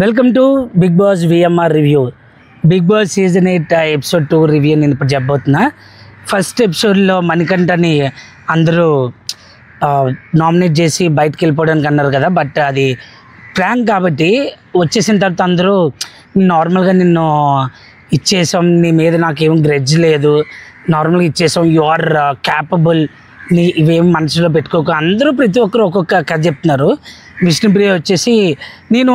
Welcome to Bigg Boss VMR review. Bigg Boss season 8 episode 2 review నేను ఇప్పుడు చెప్పబోతున్నా. First ఎపిసోడ్లో మణికంఠని అందరూ నామినేట్ చేసి బయటకు వెళ్ళిపోవడానికి అన్నారు కదా, బట్ అది ప్రాంక్ కాబట్టి వచ్చేసిన తర్వాత అందరూ నార్మల్గా నిన్ను ఇచ్చేసాం, నీ మీద నాకేం గ్రెడ్జ్ లేదు, నార్మల్గా ఇచ్చేసాం, యు ఆర్ క్యాపబుల్, నీ ఇవేం మనసులో పెట్టుకోక అందరూ ప్రతి ఒక్కరు ఒక్కొక్క కథ చెప్తున్నారు. విష్ణుప్రియ వచ్చేసి నేను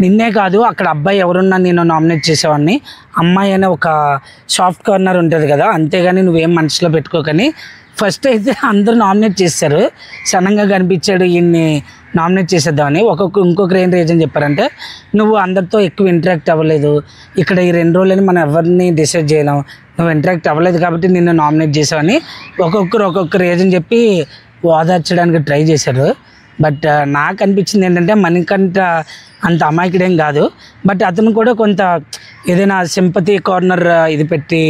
నిన్నే కాదు అక్కడ అబ్బాయి ఎవరున్నా నేను నామినేట్ చేసేవాడిని, అమ్మాయి అనే ఒక సాఫ్ట్ కార్నర్ ఉంటుంది కదా, అంతేగాని నువ్వేం మనసులో పెట్టుకోకని ఫస్ట్ అయితే అందరూ నామినేట్ చేశారు. సడన్గా కనిపించాడు ఈయన్ని నామినేట్ చేసేద్దామని. ఇంకొకరు ఏం రీజన్ చెప్పారంటే, నువ్వు అందరితో ఎక్కువ ఇంటరాక్ట్ అవ్వలేదు, ఇక్కడ ఈ 2 రోజులని మనం ఎవరిని డిసైడ్ చేయలేం, నువ్వు ఇంటరాక్ట్ అవ్వలేదు కాబట్టి నిన్ను నామినేట్ చేసావని ఒక్కొక్క రీజన్ చెప్పి ఓదార్చడానికి ట్రై చేశారు. బట్ నాకు అనిపించింది ఏంటంటే మణికంఠ అంత అమాయకుడేం కాదు, బట్ అతను కూడా కొంత ఏదైనా సింపతి కార్నర్ ఇది పెట్టి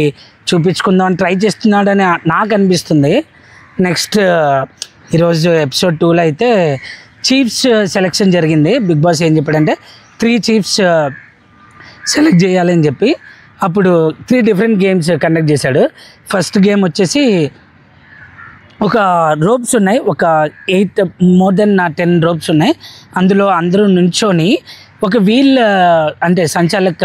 చూపించుకుందామని ట్రై చేస్తున్నాడని నాకు అనిపిస్తుంది. నెక్స్ట్ ఈరోజు ఎపిసోడ్ 2లో అయితే చీఫ్స్ సెలెక్షన్ జరిగింది. బిగ్ బాస్ ఏం చెప్పాడంటే 3 చీఫ్స్ సెలెక్ట్ చేయాలని చెప్పి అప్పుడు 3 డిఫరెంట్ గేమ్స్ కండక్ట్ చేశాడు. ఫస్ట్ గేమ్ వచ్చేసి ఒక రోప్స్ ఉన్నాయి, ఒక 8 more than 10 రోప్స్ ఉన్నాయి. అందులో అందరూ నుంచొని ఒక వీల్ అంటే సంచాలక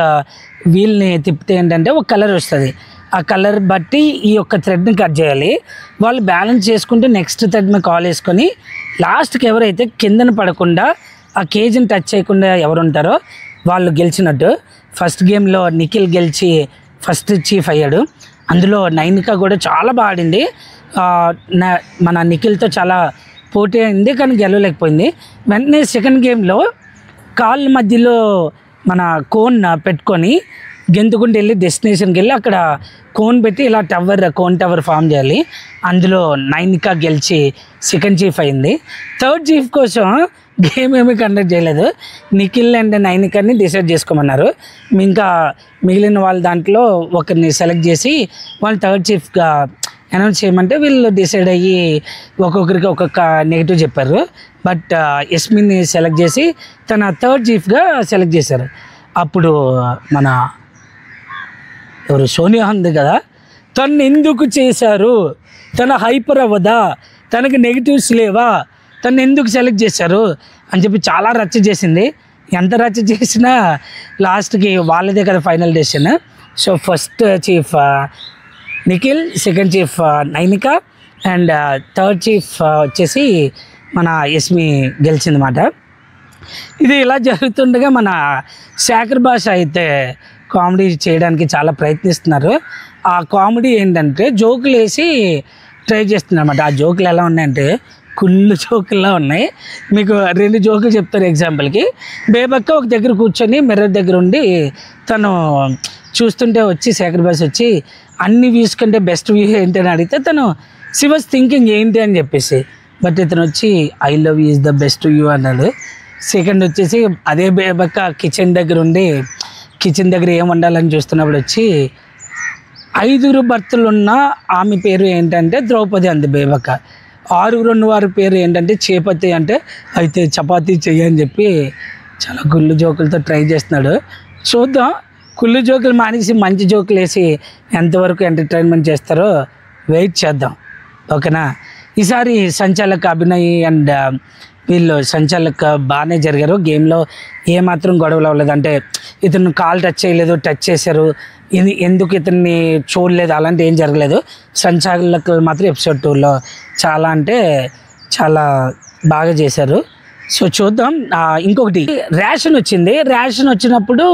వీల్ని తిప్పితే ఏంటంటే ఒక కలర్ వస్తుంది, ఆ కలర్ బట్టి ఈ యొక్క థ్రెడ్ని కట్ చేయాలి. వాళ్ళు బ్యాలెన్స్ చేసుకుంటూ నెక్స్ట్ థ్రెడ్ మీద కాల్ వేసుకొని లాస్ట్కి ఎవరైతే కిందన పడకుండా ఆ కేజీని టచ్ చేయకుండా ఎవరు ఉంటారో వాళ్ళు గెలిచినట్టు. ఫస్ట్ గేమ్లో నిఖిల్ గెలిచి ఫస్ట్ చీఫ్ అయ్యాడు. అందులో నైనిక కూడా చాలా బాగా ఆడింది, మన నిఖిల్తో చాలా పోటీ అయింది కానీ గెలవలేకపోయింది. వెంటనే సెకండ్ గేమ్లో కాళ్ళ మధ్యలో మన కోన్ పెట్టుకొని గెంతుకుంటూ వెళ్ళి డెస్టినేషన్కి వెళ్ళి అక్కడ కోన్ పెట్టి ఇలా కోన్ టవర్ ఫామ్ చేయాలి. అందులో నైనిక గెలిచి సెకండ్ చీఫ్ అయింది. థర్డ్ చీఫ్ కోసం గేమ్ ఏమీ కండక్ట్ చేయలేదు, నిఖిల్ అండ్ నైనికని డిసైడ్ చేసుకోమన్నారు. ఇంకా మిగిలిన వాళ్ళ దాంట్లో ఒకరిని సెలెక్ట్ చేసి వాళ్ళు థర్డ్ చీఫ్గా అనౌన్స్ చేయమంటే వీళ్ళు డిసైడ్ అయ్యి ఒక్కొక్కరికి ఒక్కొక్క నెగిటివ్ చెప్పారు. బట్ యస్మిన్ని సెలెక్ట్ చేసి తన థర్డ్ చీఫ్గా సెలెక్ట్ చేశారు. అప్పుడు మన ఎవరు సోనియా ఉంది కదా, తను ఎందుకు చేశారు, తన హైపర్ అవ్వదా, తనకి నెగిటివ్స్ లేవా, తను ఎందుకు సెలెక్ట్ చేశారు అని చెప్పి చాలా రచ్చ చేసింది. ఎంత రచ్చ చేసినా లాస్ట్కి వాళ్ళదే కదా final decision. So first chief Nikhil, second chief Nainika and third chief వచ్చేసి మన యస్మి గెలిచిందన్నమాట. ఇది ఇలా జరుగుతుండగా మన శేఖర్ భాష అయితే కామెడీ చేయడానికి చాలా ప్రయత్నిస్తున్నారు. ఆ కామెడీ ఏంటంటే జోకులు వేసి ట్రై చేస్తున్నారు అన్నమాట. ఆ జోకులు ఎలా ఉన్నాయంటే కుళ్ళు జోకుల్లా ఉన్నాయి. మీకు 2 జోకులు చెప్తారు. ఎగ్జాంపుల్కి బేబక్క ఒక దగ్గర కూర్చొని మిర్రర్ దగ్గర ఉండి తను చూస్తుంటే వచ్చి శేఖర్ భాష వచ్చి అన్ని వ్యూస్ కంటే బెస్ట్ వ్యూ ఏంటి అని అడిగితే తను శివస్ థింకింగ్ ఏంటి అని చెప్పేసి, బట్ ఇతను వచ్చి I love you is the best view అన్నాడు. సెకండ్ వచ్చేసి అదే బేబక్క కిచెన్ దగ్గర ఉండి కిచెన్ దగ్గర ఏం వండాలని చూస్తున్నప్పుడు వచ్చి 5 భర్తలు ఉన్న ఆమె పేరు ఏంటంటే ద్రౌపది అంది బేబక్క, 6 ఉన్నవారి పేరు ఏంటంటే చేపతి అంటే అయితే చపాతీ చెయ్యని చెప్పి చాలా గుళ్ళు జోకులతో ట్రై చేస్తున్నాడు. చూద్దాం, కుళ్ళు జోకులు మానేసి మంచి జోకులు వేసి ఎంతవరకు ఎంటర్టైన్మెంట్ చేస్తారో వెయిట్ చేద్దాం, ఓకేనా. ఈసారి సంచాలక్ అభినయ్ అండ్ వీళ్ళు సంచాలక్ బాగానే జరిగారు. గేమ్లో ఏమాత్రం గొడవలు అవ్వలేదు. అంటే ఇతను కాల్ టచ్ చేయలేదు, టచ్ చేశారు, ఇది ఎందుకు ఇతన్ని చూడలేదు, అలాంటి ఏం జరగలేదు. సంచాలక్ మాత్రం ఎపిసోడ్ 2లో చాలా అంటే చాలా బాగా చేశారు. సో చూద్దాం. ఇంకొకటి రేషన్ వచ్చింది. రేషన్ వచ్చినప్పుడు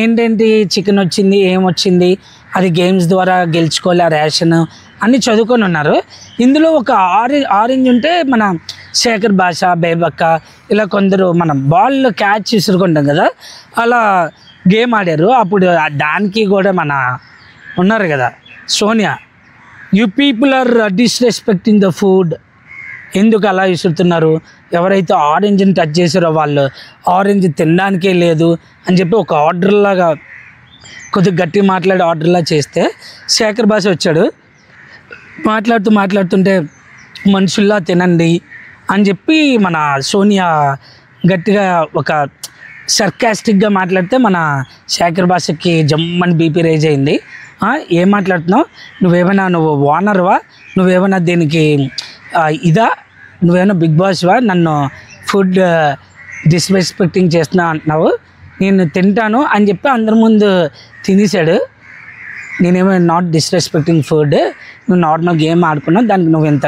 ఏంటంటే చికెన్ వచ్చింది, ఏమొచ్చింది, అది గేమ్స్ ద్వారా గెలుచుకోవాలి ఆ రేషన్ అన్నీ చదువుకొని ఉన్నారు. ఇందులో ఒక ఆరెంజ్ ఉంటే మన శేఖర్ భాష, బేబక్క ఇలా కొందరు మనం బాల్ క్యాచ్ విసురుకుంటాం కదా, అలా గేమ్ ఆడారు. అప్పుడు దానికి కూడా మన ఉన్నారు కదా Sonia, you people are disrespecting the food, ఎందుకు అలా విసురుతున్నారు, ఎవరైతే ఆరెంజ్ని టచ్ చేశారో వాళ్ళు ఆరెంజ్ తినడానికే లేదు అని చెప్పి ఒక ఆర్డర్లాగా కొద్దిగా గట్టి ఆర్డర్లా చేస్తే శేఖర్ భాష వచ్చాడు. మాట్లాడుతుంటే మనుషుల్లా తినండి అని చెప్పి మన సోనియా గట్టిగా ఒక సర్కాస్టిక్గా మాట్లాడితే మన శేఖర్ భాషకి జమ్మని బీపీ రేజ్ అయింది. ఏం మాట్లాడుతున్నావు, నువ్వు ఓనర్వా, నువ్వేమైనా దీనికి ఇదా, నువ్వేమైనా బిగ్ బాస్వా, నన్ను ఫుడ్ డిస్రెస్పెక్టింగ్ చేస్తున్నావు అంటున్నావు, నేను తింటాను అని చెప్పి అందరి ముందు తినేసాడు. నేనేమో నాట్ డిస్రెస్పెక్టింగ్ ఫుడ్, నువ్వు నార్మల్ గేమ్ ఆడుకున్నావు, దానికి నువ్వు ఇంత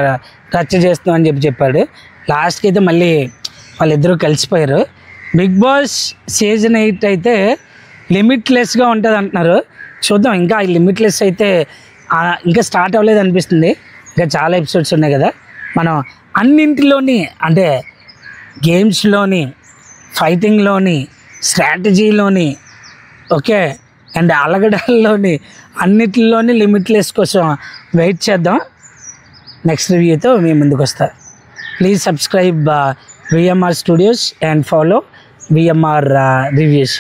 రచ్చ చేస్తున్నావు అని చెప్పాడు. లాస్ట్కి అయితే మళ్ళీ వాళ్ళిద్దరూ కలిసిపోయారు. బిగ్ బాస్ సీజన్ 8 అయితే లిమిట్లెస్గా ఉంటుంది అంటున్నారు. చూద్దాం, ఇంకా ఈ లిమిట్లెస్ అయితే ఇంకా స్టార్ట్ అవ్వలేదు అనిపిస్తుంది. ఇంకా చాలా ఎపిసోడ్స్ ఉన్నాయి కదా. మనం అన్నింటిలోని అంటే గేమ్స్లోని, ఫైటింగ్లోని, స్ట్రాటజీలోని, ఓకే, అండ్ అలగడాల్లోని, అన్నిటిలోని లిమిట్లెస్ కోసం వెయిట్ చేద్దాం. నెక్స్ట్ రివ్యూతో మేము ముందుకు వస్తా. Please subscribe VMR Studios and follow VMR Reviews.